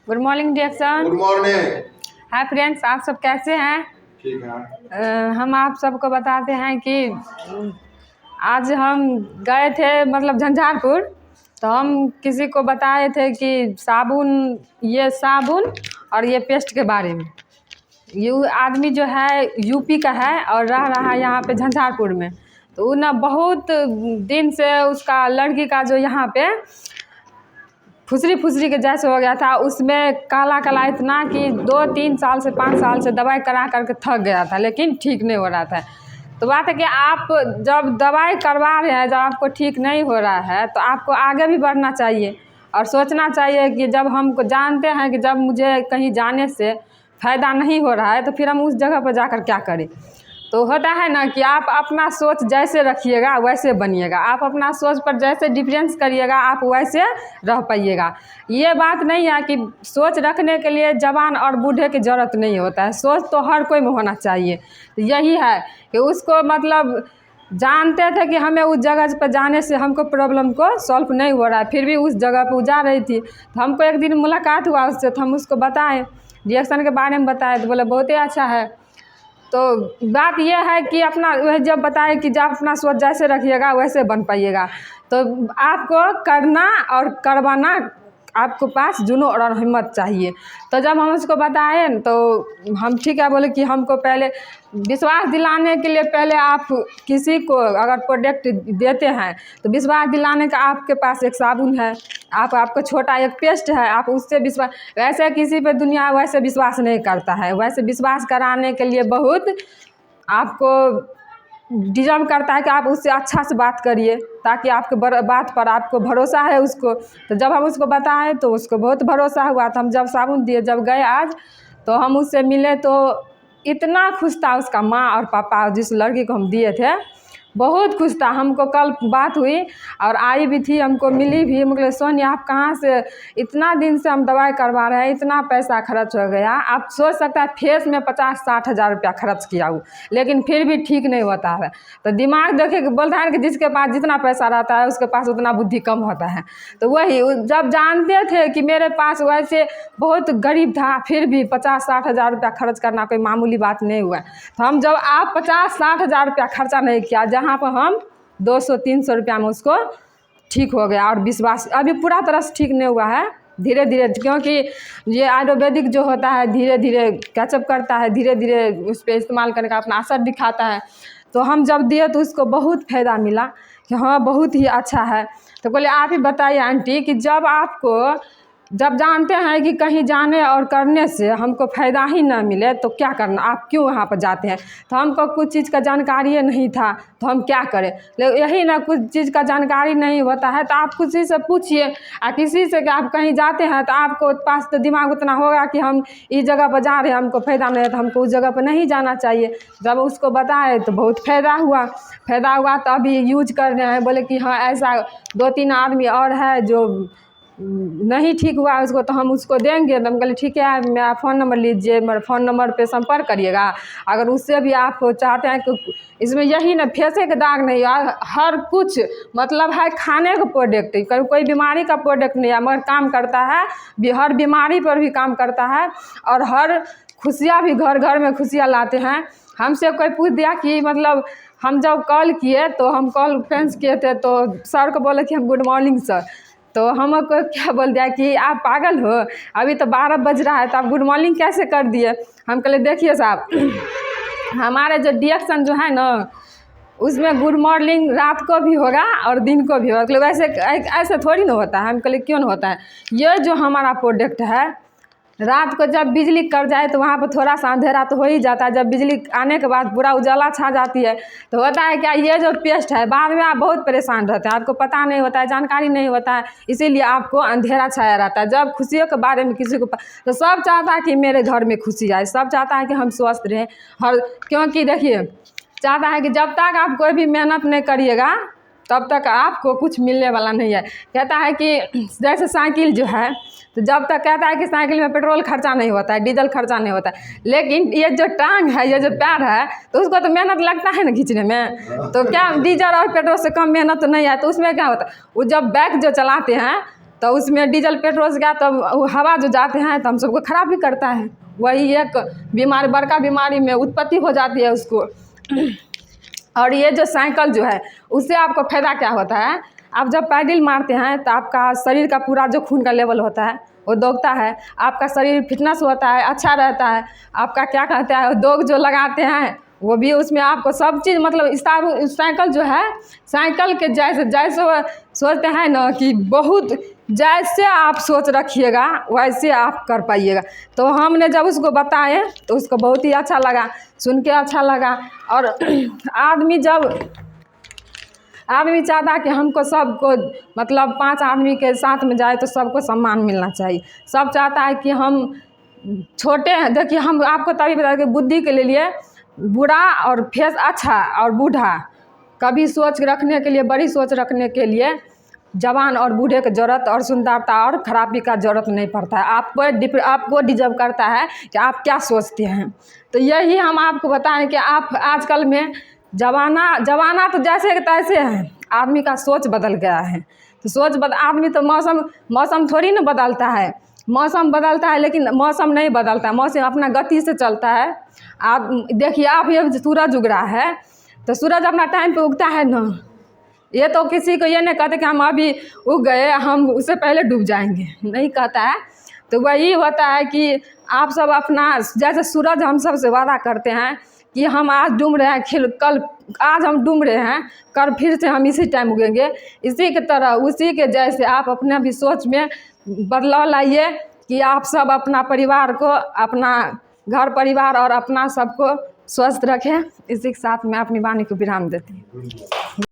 Good morning डियक्सन। Good morning. Hi friends, आप सब कैसे हैं? ठीक है। हम आप सबको बताते हैं कि आज हम गए थे मतलब झंझारपुर, तो हम किसी को बताए थे कि साबुन और ये पेस्ट के बारे में। ये आदमी जो है यूपी का है और रह रहा है यहाँ पे झंझारपुर में। तो ना बहुत दिन से उसका लड़की का जो यहाँ पे फुसरी के जैसे हो गया था, उसमें काला काला इतना कि 2-3 साल से 5 साल से दवाई करा करके थक गया था, लेकिन ठीक नहीं हो रहा था। तो बात है कि आप जब दवाई करवा रहे हैं, जब आपको ठीक नहीं हो रहा है तो आपको आगे भी बढ़ना चाहिए और सोचना चाहिए कि जब हमको जानते हैं कि जब मुझे कहीं जाने से फ़ायदा नहीं हो रहा है तो फिर हम उस जगह पर जाकर क्या करें। तो होता है ना कि आप अपना सोच जैसे रखिएगा वैसे बनिएगा, आप अपना सोच पर जैसे डिफरेंस करिएगा आप वैसे रह पाइएगा। ये बात नहीं है कि सोच रखने के लिए जवान और बूढ़े की ज़रूरत नहीं होता है, सोच तो हर कोई में होना चाहिए। यही है कि उसको मतलब जानते थे कि हमें उस जगह पर जाने से हमको प्रॉब्लम को सॉल्व नहीं हो रहा है, फिर भी उस जगह पर जा रही थी। तो हमको एक दिन मुलाकात हुआ उससे, तो हम उसको बताएं, रिएक्शन के बारे में बताए, तो बोले बहुत ही अच्छा है। तो बात यह है कि अपना वह जब बताए कि जब अपना सोच जैसे रखिएगा वैसे बन पाइएगा। तो आपको करना और करवाना आपको पास जुनून और हिम्मत चाहिए। तो जब हम उसको बताए तो हम ठीक है बोले कि हमको पहले विश्वास दिलाने के लिए पहले आप किसी को अगर प्रोडक्ट देते हैं तो विश्वास दिलाने का आपके पास एक साबुन है, आपको छोटा एक पेस्ट है, आप उससे विश्वास, वैसे किसी पे दुनिया वैसे विश्वास नहीं करता है। वैसे विश्वास कराने के लिए बहुत आपको डिजर्व करता है कि आप उससे अच्छा से बात करिए ताकि आपके बात पर आपको भरोसा है उसको। तो जब हम उसको बताएं तो उसको बहुत भरोसा हुआ। तो हम जब साबुन दिए, जब गए आज तो हम उससे मिले तो इतना खुश था उसका माँ और पापा, जिस लड़की को हम दिए थे बहुत खुश था। हमको कल बात हुई और आई भी थी, हमको मिली भी। मतलब सोनिया आप कहाँ से, इतना दिन से हम दवाई करवा रहे हैं, इतना पैसा खर्च हो गया। आप सोच सकते हैं फेस में 50-60 हज़ार रुपया खर्च किया हूँ, लेकिन फिर भी ठीक नहीं होता है। तो दिमाग देखिए कि बोलता है कि जिसके पास जितना पैसा रहता है उसके पास उतना बुद्धि कम होता है। तो वही जब जानते थे कि मेरे पास वैसे बहुत गरीब था, फिर भी 50-60 हज़ार रुपया खर्च करना कोई मामूली बात नहीं हुआ। तो हम जब आप 50-60 हज़ार रुपया खर्चा नहीं किया, जहाँ पर हम 200-300 रुपया में उसको ठीक हो गया। और विश्वास अभी पूरा तरह से ठीक नहीं हुआ है, धीरे धीरे, क्योंकि ये आयुर्वेदिक जो होता है धीरे धीरे कैचअप करता है, धीरे धीरे उस पर इस्तेमाल करने का अपना असर दिखाता है। तो हम जब दिए तो उसको बहुत फ़ायदा मिला कि हाँ बहुत ही अच्छा है। तो बोले आप ही बताइए आंटी कि जब जानते हैं कि कहीं जाने और करने से हमको फ़ायदा ही ना मिले तो क्या करना, आप क्यों वहाँ पर जाते हैं। तो हमको कुछ चीज़ का जानकारी नहीं था तो हम क्या करें। लेकिन यही ना, कुछ चीज़ का जानकारी नहीं होता है तो आप किसी से पूछिए, और किसी से कि आप कहीं जाते हैं तो आपको पास तो दिमाग उतना होगा कि हम इस जगह पर जा रहे हैं, हमको फ़ायदा नहीं है तो हमको उस जगह पर नहीं जाना चाहिए। जब उसको बताए तो बहुत फ़ायदा हुआ तो अभी यूज कर रहे हैं। बोले कि हाँ ऐसा 2-3 आदमी और है जो नहीं ठीक हुआ उसको, तो हम उसको देंगे। तो हम कहले ठीक है, मेरा फ़ोन नंबर लीजिए, मेरे फ़ोन नंबर पे संपर्क करिएगा। अगर उससे भी आप चाहते हैं कि इसमें यही ना फेसे के दाग नहीं, हर कुछ मतलब है खाने का प्रोडक्ट, कोई बीमारी का प्रोडक्ट नहीं है, मगर काम करता है, हर बीमारी पर भी काम करता है और हर खुशियाँ भी घर घर में खुशियाँ लाते हैं। हमसे कोई पूछ दिया कि मतलब हम जब कॉल किए तो हम कॉल फ्रेंड्स किए थे तो सर को बोले कि हम गुड मॉर्निंग सर। तो हमको क्या बोल दिया कि आप पागल हो, अभी तो 12 बज रहा है तो आप गुड मॉर्निंग कैसे कर दिए। हम कहले देखिए साहब हमारे जो डिएक्शन जो है ना उसमें गुड मॉर्निंग रात को भी होगा और दिन को भी होगा। मतलब वैसे ऐसे थोड़ी ना होता है। हम कहले क्यों ना होता है, ये जो हमारा प्रोडक्ट है रात को जब बिजली कट जाए तो वहाँ पर थोड़ा सा अंधेरा तो हो ही जाता है, जब बिजली आने के बाद पूरा उजाला छा जाती है। तो होता है क्या, ये जो पेस्ट है बाद में आप बहुत परेशान रहते हैं, आपको पता नहीं होता है, जानकारी नहीं होता है, इसीलिए आपको अंधेरा छाया रहता है। जब खुशियों के बारे में किसी को तो सब चाहता है कि मेरे घर में खुशी आए, सब चाहता है कि हम स्वस्थ रहें हर, क्योंकि देखिए चाहता है कि जब तक आप कोई भी मेहनत नहीं करिएगा तब तक आपको कुछ मिलने वाला नहीं है। कहता है कि जैसे साइकिल जो है, तो जब तक कहता है कि साइकिल में पेट्रोल खर्चा नहीं होता है, डीजल खर्चा नहीं होता है, लेकिन ये जो टांग है, ये जो पैर है, तो उसको तो मेहनत लगता है ना खींचने में। तो क्या डीजल और पेट्रोल से कम मेहनत तो नहीं है। तो उसमें क्या होता है, वो जब बाइक जो चलाते हैं तो उसमें डीजल पेट्रोल से गया तो वो हवा जो जाते हैं तो हम सबको ख़राब भी करता है। वही एक बीमारी, बड़का बीमारी में उत्पत्ति हो जाती है उसको। और ये जो साइकिल जो है उससे आपको फ़ायदा क्या होता है, आप जब पैडल मारते हैं तो आपका शरीर का पूरा जो खून का लेवल होता है वो दौड़ता है, आपका शरीर फिटनेस होता है, अच्छा रहता है। आपका क्या कहता है, दौड़ जो लगाते हैं वो भी उसमें आपको सब चीज़ मतलब साइकिल जो है, साइकिल के जैसे जैसे वो सोचते हैं ना कि बहुत जैसे आप सोच रखिएगा वैसे आप कर पाइएगा। तो हमने जब उसको बताए तो उसको बहुत ही अच्छा लगा, सुन के अच्छा लगा। और आदमी चाहता कि हमको सबको मतलब 5 आदमी के साथ में जाए तो सबको सम्मान मिलना चाहिए। सब चाहता है कि हम छोटे हैं, देखिए हम आपको तभी बता कि बुद्धि के लिए बुरा और फेस अच्छा और बूढ़ा, कभी सोच रखने के लिए, बड़ी सोच रखने के लिए जवान और बूढ़े की ज़रूरत और सुंदरता और खराबी का ज़रूरत नहीं पड़ता है। आपको डिजर्व करता है कि आप क्या सोचते हैं। तो यही हम आपको बताएं कि आप आजकल में जमाना तो जैसे कि तैसे है, आदमी का सोच बदल गया है। तो आदमी तो मौसम थोड़ी ना बदलता है, मौसम बदलता है लेकिन मौसम नहीं बदलता है, मौसम अपना गति से चलता है। आप देखिए, आप ये सूरज उग रहा है तो सूरज अपना टाइम पे उगता है ना, ये तो किसी को ये नहीं कहते कि हम अभी उग गए हम उससे पहले डूब जाएंगे, नहीं कहता है। तो वही होता है कि आप सब अपना जैसे सूरज हम सब से वादा करते हैं कि हम आज डूब रहे हैं, कल आज हम डूब रहे हैं, कल फिर से हम इसी टाइम उगेंगे। इसी की तरह उसी के जैसे आप अपने भी सोच में बदलाव लाइए कि आप सब अपना परिवार को, अपना घर परिवार और अपना सबको स्वस्थ रखें। इसी के साथ मैं अपनी वाणी को विराम देती हूँ।